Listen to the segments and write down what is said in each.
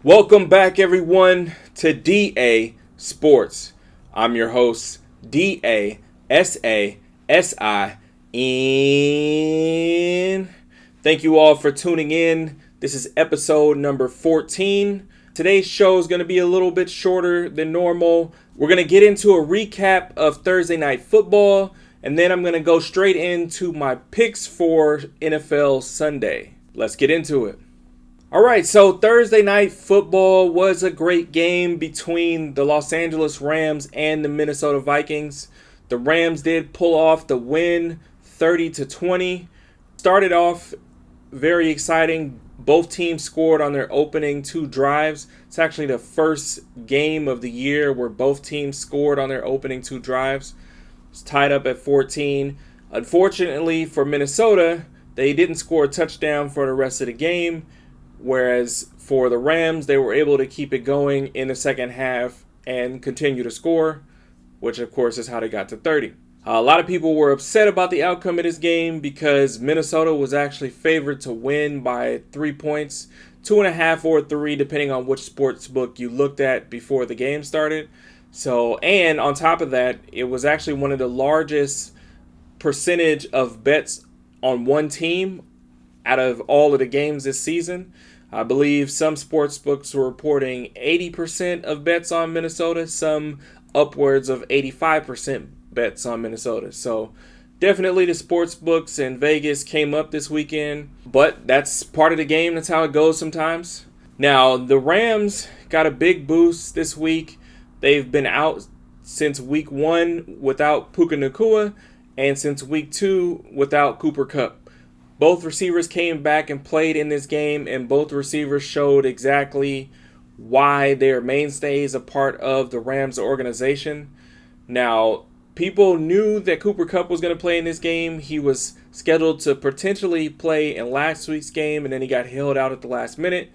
Welcome back, everyone, to DA Sports. I'm your host, DASASIN. Thank you all for tuning in. This is episode number 14. Today's show is going to be a little bit shorter than normal. We're going to get into a recap of Thursday Night Football, and then I'm going to go straight into my picks for NFL Sunday. Let's get into it. All right, so Thursday Night Football was a great game between the Los Angeles Rams and the Minnesota Vikings. The Rams did pull off the win 30-20. Started off very exciting. Both teams scored on their opening two drives. It's actually the first game of the year where both teams scored on their opening two drives. It's tied up at 14. Unfortunately for Minnesota, they didn't score a touchdown for the rest of the game. Whereas for the Rams, they were able to keep it going in the second half and continue to score, which of course is how they got to 30. A lot of people were upset about the outcome of this game because Minnesota was actually favored to win by 3 points, 2.5 or 3, depending on which sports book you looked at before the game started. And on top of that, it was actually one of the largest percentage of bets on one team out of all of the games this season. I believe some sports books were reporting 80% of bets on Minnesota, some upwards of 85% bets on Minnesota. So definitely the sports books in Vegas came up this weekend, but that's part of the game. That's how it goes sometimes. Now, the Rams got a big boost this week. They've been out since week 1 without Puka Nacua and since week 2 without Cooper Kupp. Both receivers came back and played in this game, and both receivers showed exactly why they're mainstays, a part of the Rams organization. Now, people knew that Cooper Kupp was going to play in this game. He was scheduled to potentially play in last week's game, and then he got held out at the last minute.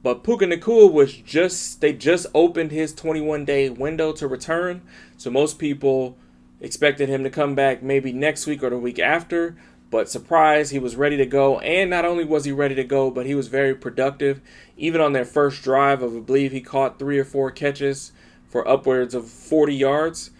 But Puka Nacua they just opened his 21-day window to return, so most people expected him to come back maybe next week or the week after. But surprise, he was ready to go. And not only was he ready to go, but he was very productive. Even on their first drive, I believe he caught 3 or 4 catches for upwards of 40 yards.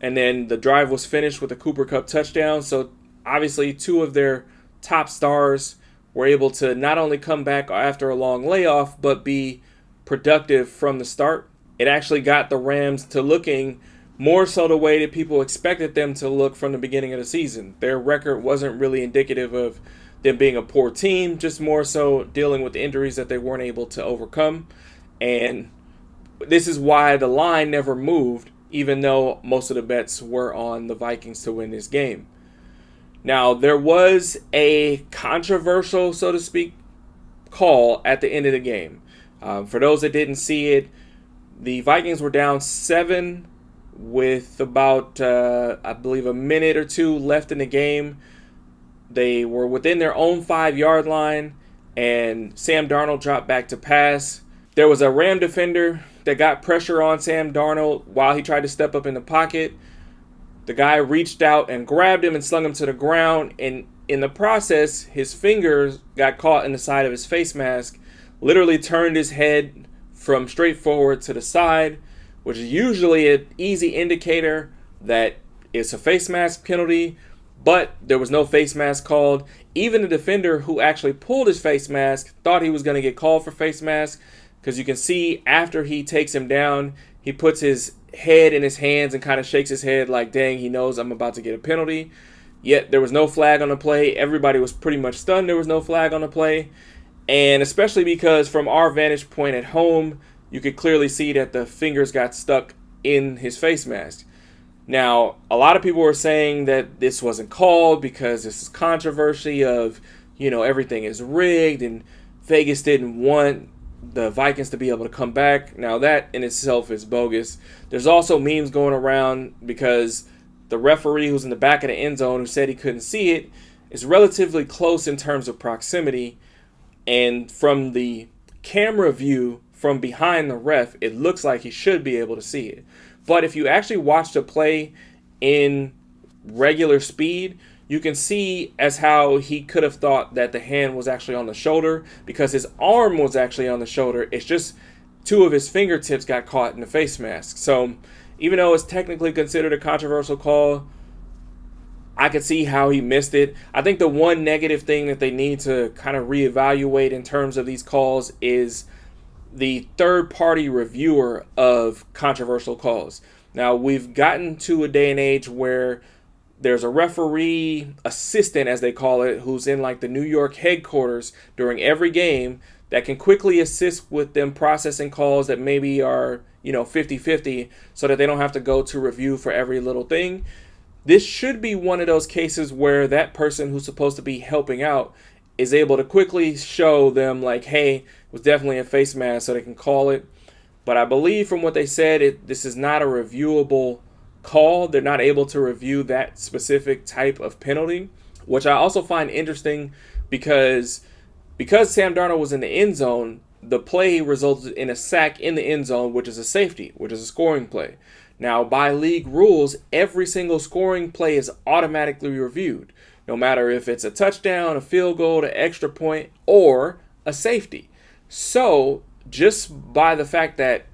And then the drive was finished with a Cooper Kupp touchdown. So obviously 2 of their top stars were able to not only come back after a long layoff, but be productive from the start. It actually got the Rams to looking more so the way that people expected them to look from the beginning of the season. Their record wasn't really indicative of them being a poor team, just more so dealing with the injuries that they weren't able to overcome. And this is why the line never moved, even though most of the bets were on the Vikings to win this game. Now, there was a controversial, so to speak, call at the end of the game. For those that didn't see it, the Vikings were down 7 with about, I believe, a minute or 2 left in the game. They were within their own 5-yard line, and Sam Darnold dropped back to pass. There was a Ram defender that got pressure on Sam Darnold while he tried to step up in the pocket. The guy reached out and grabbed him and slung him to the ground, and in the process, his fingers got caught in the side of his face mask, literally turned his head from straight forward to the side, which is usually an easy indicator that it's a face mask penalty, but there was no face mask called. Even the defender who actually pulled his face mask thought he was going to get called for face mask, because you can see after he takes him down, he puts his head in his hands and kind of shakes his head like, dang, he knows I'm about to get a penalty. Yet there was no flag on the play. Everybody was pretty much stunned there was no flag on the play. And especially because from our vantage point at home, you could clearly see that the fingers got stuck in his face mask. Now, a lot of people were saying that this wasn't called because this is controversy of, everything is rigged and Vegas didn't want the Vikings to be able to come back. Now, that in itself is bogus. There's also memes going around because the referee who's in the back of the end zone who said he couldn't see it is relatively close in terms of proximity. And from the camera view from behind the ref, it looks like he should be able to see it. But if you actually watch the play in regular speed, you can see as how he could have thought that the hand was actually on the shoulder because his arm was actually on the shoulder. It's just two of his fingertips got caught in the face mask. So even though it's technically considered a controversial call, I could see how he missed it. I think the one negative thing that they need to kind of reevaluate in terms of these calls is the third-party reviewer of controversial calls. Now, we've gotten to a day and age where there's a referee assistant, as they call it, who's in like the New York headquarters during every game that can quickly assist with them processing calls that maybe are, 50-50, so that they don't have to go to review for every little thing. This should be one of those cases where that person who's supposed to be helping out is able to quickly show them like, hey, it was definitely a face mask, so they can call it. But I believe from what they said, this is not a reviewable call. They're not able to review that specific type of penalty, which I also find interesting because Sam Darnold was in the end zone, the play resulted in a sack in the end zone, which is a safety, which is a scoring play. Now, by league rules, every single scoring play is automatically reviewed, no matter if it's a touchdown, a field goal, an extra point, or a safety. So, just by the fact that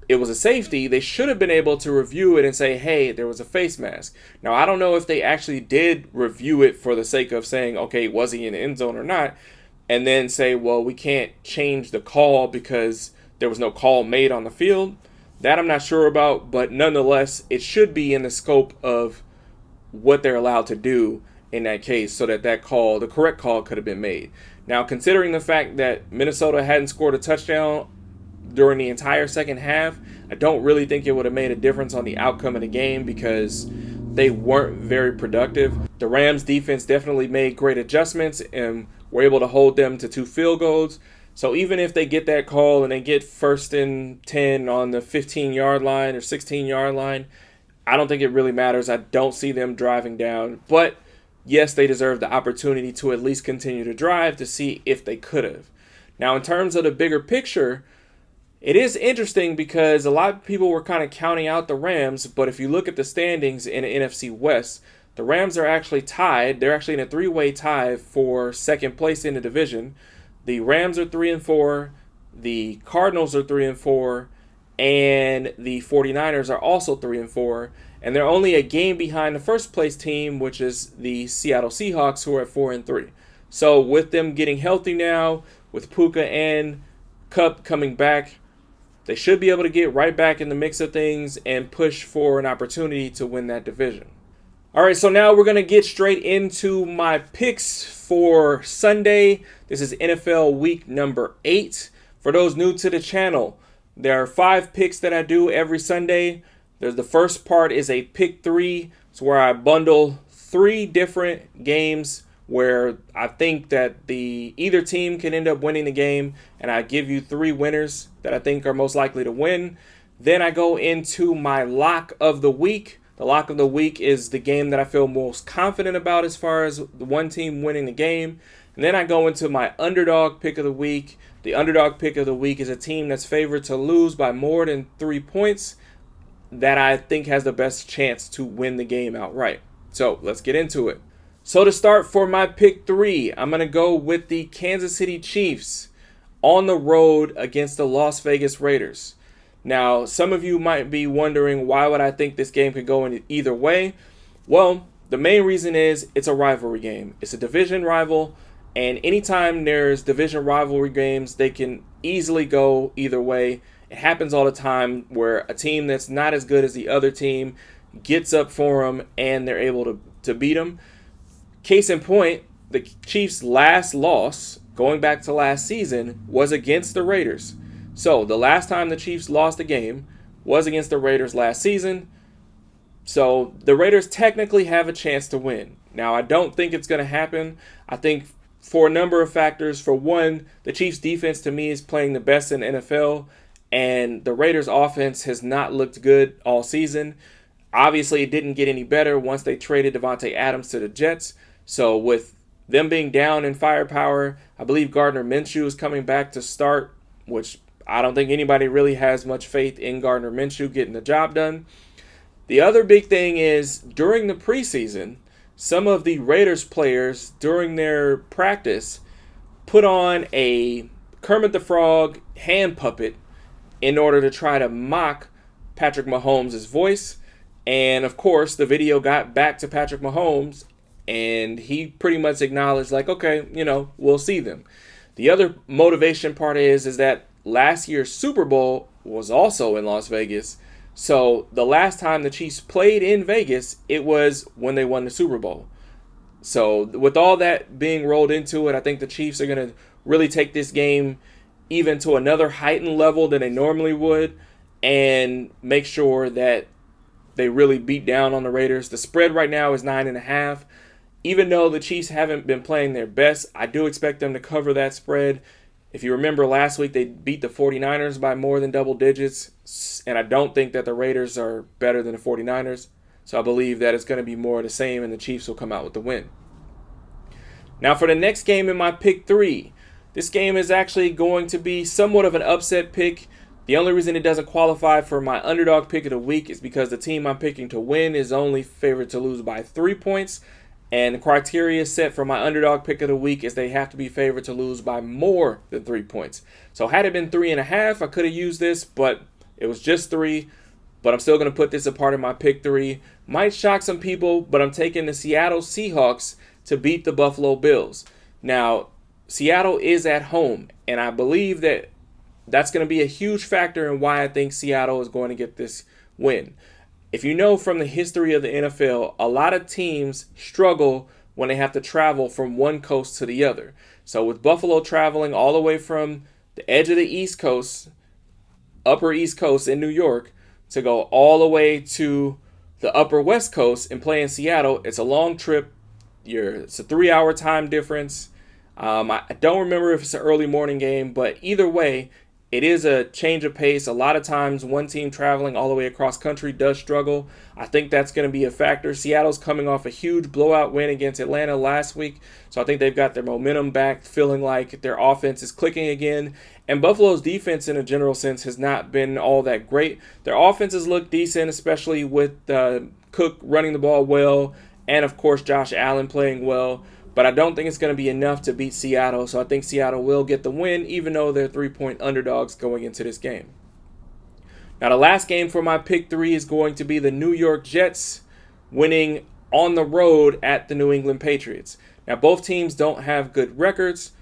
it was a safety, they should have been able to review it and say, hey, there was a face mask. Now, I don't know if they actually did review it for the sake of saying, okay, was he in the end zone or not, and then say, well, we can't change the call because there was no call made on the field. That I'm not sure about, but nonetheless, it should be in the scope of what they're allowed to do in that case so that the correct call could have been made. Now, considering the fact that Minnesota hadn't scored a touchdown during the entire second half, I don't really think it would have made a difference on the outcome of the game because they weren't very productive. The Rams defense definitely made great adjustments and were able to hold them to 2 field goals. So even if they get that call and they get 1st and 10 on the 15-yard line or 16-yard line, I don't think it really matters. I don't see them driving down. But yes, they deserve the opportunity to at least continue to drive to see if they could have. Now, in terms of the bigger picture, it is interesting because a lot of people were kind of counting out the Rams, but if you look at the standings in the NFC West, the Rams are actually tied. They're actually in a 3-way tie for second place in the division. The Rams are 3-4, the Cardinals are 3-4, and the 49ers are also 3-4, and they're only a game behind the first place team, which is the Seattle Seahawks, who are at 4-3. So with them getting healthy now, with Puka and Kupp coming back, they should be able to get right back in the mix of things and push for an opportunity to win that division. All right, so now we're going to get straight into my picks for Sunday. This is NFL week number 8. For those new to the channel, there are 5 picks that I do every Sunday. The first part is a pick 3. It's where I bundle 3 different games where I think that either team can end up winning the game, and I give you 3 winners that I think are most likely to win. Then I go into my lock of the week. The lock of the week is the game that I feel most confident about as far as the one team winning the game. And then I go into my underdog pick of the week. The underdog pick of the week is a team that's favored to lose by more than 3 points that I think has the best chance to win the game outright. So let's get into it. So to start for my pick 3, I'm going to go with the Kansas City Chiefs on the road against the Las Vegas Raiders. Now, some of you might be wondering, why would I think this game could go in either way? Well, the main reason is it's a rivalry game. It's a division rival, and anytime there's division rivalry games, they can easily go either way. It happens all the time where a team that's not as good as the other team gets up for them, and they're able to beat them. Case in point, the Chiefs' last loss, going back to last season, was against the Raiders. So, the last time the Chiefs lost a game was against the Raiders last season. So, the Raiders technically have a chance to win. Now, I don't think it's going to happen. I think for a number of factors. For one, the Chiefs' defense to me is playing the best in the NFL, and the Raiders' offense has not looked good all season. Obviously, it didn't get any better once they traded Devontae Adams to the Jets. So, with them being down in firepower, I believe Gardner Minshew is coming back to start, which I don't think anybody really has much faith in Gardner Minshew getting the job done. The other big thing is during the preseason, some of the Raiders players during their practice put on a Kermit the Frog hand puppet in order to try to mock Patrick Mahomes' voice. And of course, the video got back to Patrick Mahomes, and he pretty much acknowledged, like, okay, we'll see them. The other motivation part is that last year's Super Bowl was also in Las Vegas. So the last time the Chiefs played in Vegas, it was when they won the Super Bowl. So with all that being rolled into it, I think the Chiefs are going to really take this game even to another heightened level than they normally would and make sure that they really beat down on the Raiders. The spread right now is 9.5. Even though the Chiefs haven't been playing their best, I do expect them to cover that spread. If you remember last week, they beat the 49ers by more than double digits, and I don't think that the Raiders are better than the 49ers. So I believe that it's going to be more of the same, and the Chiefs will come out with the win. Now for the next game in my pick 3, this game is actually going to be somewhat of an upset pick. The only reason it doesn't qualify for my underdog pick of the week is because the team I'm picking to win is only favored to lose by 3 points. And the criteria set for my underdog pick of the week is they have to be favored to lose by more than 3 points. So had it been 3.5, I could have used this, but it was just 3. But I'm still going to put this a part of my pick 3. Might shock some people, but I'm taking the Seattle Seahawks to beat the Buffalo Bills. Now, Seattle is at home, and I believe that that's going to be a huge factor in why I think Seattle is going to get this win. If you know from the history of the NFL, a lot of teams struggle when they have to travel from one coast to the other. So with Buffalo traveling all the way from the edge of the East Coast, upper East Coast in New York, to go all the way to the upper West Coast and play in Seattle, it's a long trip. It's a 3-hour time difference. I don't remember if it's an early morning game, but either way, it is a change of pace. A lot of times one team traveling all the way across country does struggle. I think that's going to be a factor. Seattle's coming off a huge blowout win against Atlanta last week, so I think they've got their momentum back, feeling like their offense is clicking again. And Buffalo's defense in a general sense has not been all that great. Their offenses look decent, especially with Cook running the ball well and, of course, Josh Allen playing well. But I don't think it's going to be enough to beat Seattle, so I think Seattle will get the win, even though they're 3-point underdogs going into this game. Now, the last game for my pick 3 is going to be the New York Jets winning on the road at the New England Patriots. Now, both teams don't have good records,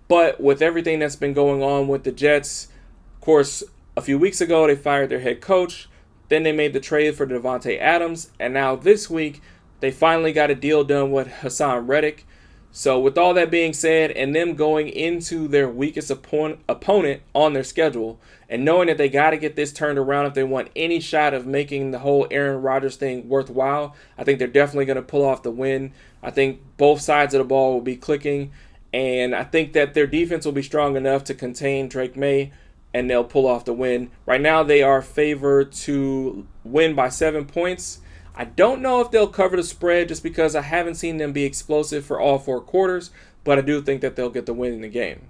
but with everything that's been going on with the Jets, of course, a few weeks ago they fired their head coach, then they made the trade for Devontae Adams, and now this week they finally got a deal done with Hassan Reddick. So with all that being said, and them going into their weakest opponent on their schedule, and knowing that they got to get this turned around if they want any shot of making the whole Aaron Rodgers thing worthwhile, I think they're definitely going to pull off the win. I think both sides of the ball will be clicking, and I think that their defense will be strong enough to contain Drake May, and they'll pull off the win. Right now they are favored to win by 7 points. I don't know if they'll cover the spread just because I haven't seen them be explosive for all 4 quarters, but I do think that they'll get the win in the game.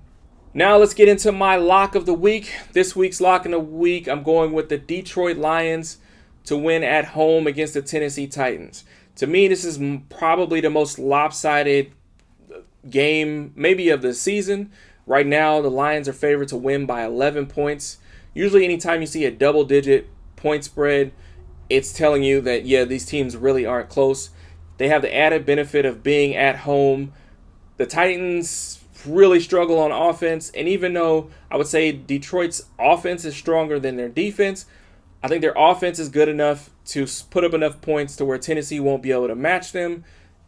Now let's get into my lock of the week. This week's lock of the week, I'm going with the Detroit Lions to win at home against the Tennessee Titans. To me, this is probably the most lopsided game maybe of the season. Right now, the Lions are favored to win by 11 points. Usually anytime you see a double-digit point spread, it's telling you that, yeah, these teams really aren't close. They have the added benefit of being at home. The Titans really struggle on offense, and even though I would say Detroit's offense is stronger than their defense, I think their offense is good enough to put up enough points to where Tennessee won't be able to match them.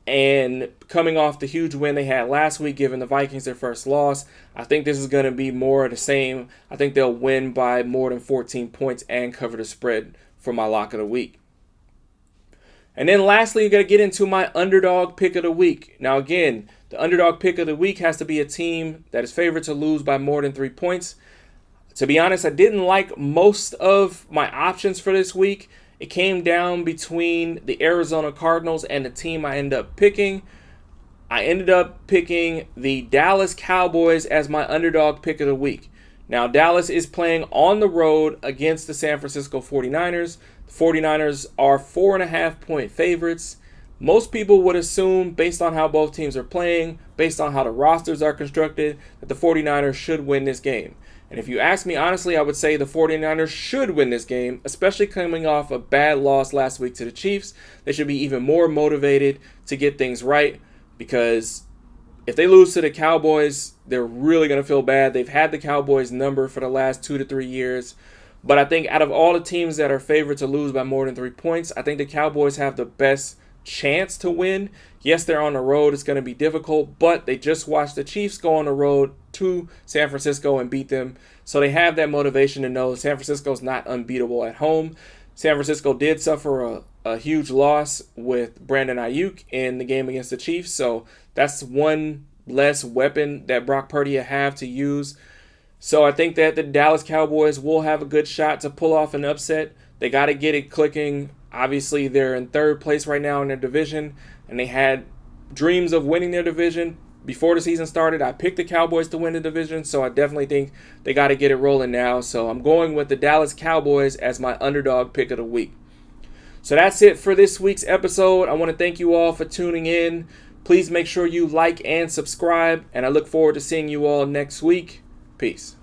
And coming off the huge win they had last week, giving the Vikings their first loss, I think this is going to be more of the same. I think they'll win by more than 14 points and cover the spread for my lock of the week. And then lastly, you got to get into my underdog pick of the week. Now again, the underdog pick of the week has to be a team that is favored to lose by more than 3 points. To be honest, I didn't like most of my options for this week. It came down between the Arizona Cardinals and the team I ended up picking. I ended up picking the Dallas Cowboys as my underdog pick of the week. Now, Dallas is playing on the road against the San Francisco 49ers. The 49ers are 4.5-point favorites. Most people would assume, based on how both teams are playing, based on how the rosters are constructed, that the 49ers should win this game. And if you ask me honestly, I would say the 49ers should win this game, especially coming off a bad loss last week to the Chiefs. They should be even more motivated to get things right, because if they lose to the Cowboys, they're really going to feel bad. They've had the Cowboys number for the last 2 to 3 years. But I think out of all the teams that are favored to lose by more than 3 points, I think the Cowboys have the best chance to win. Yes, they're on the road. It's going to be difficult, but they just watched the Chiefs go on the road to San Francisco and beat them. So they have that motivation to know San Francisco's not unbeatable at home. San Francisco did suffer a huge loss with Brandon Ayuk in the game against the Chiefs. So that's one less weapon that Brock Purdy have to use. So I think that the Dallas Cowboys will have a good shot to pull off an upset. They got to get it clicking. Obviously, they're in third place right now in their division, and they had dreams of winning their division. Before the season started, I picked the Cowboys to win the division, so I definitely think they got to get it rolling now. So I'm going with the Dallas Cowboys as my underdog pick of the week. So that's it for this week's episode. I want to thank you all for tuning in. Please make sure you like and subscribe, and I look forward to seeing you all next week. Peace.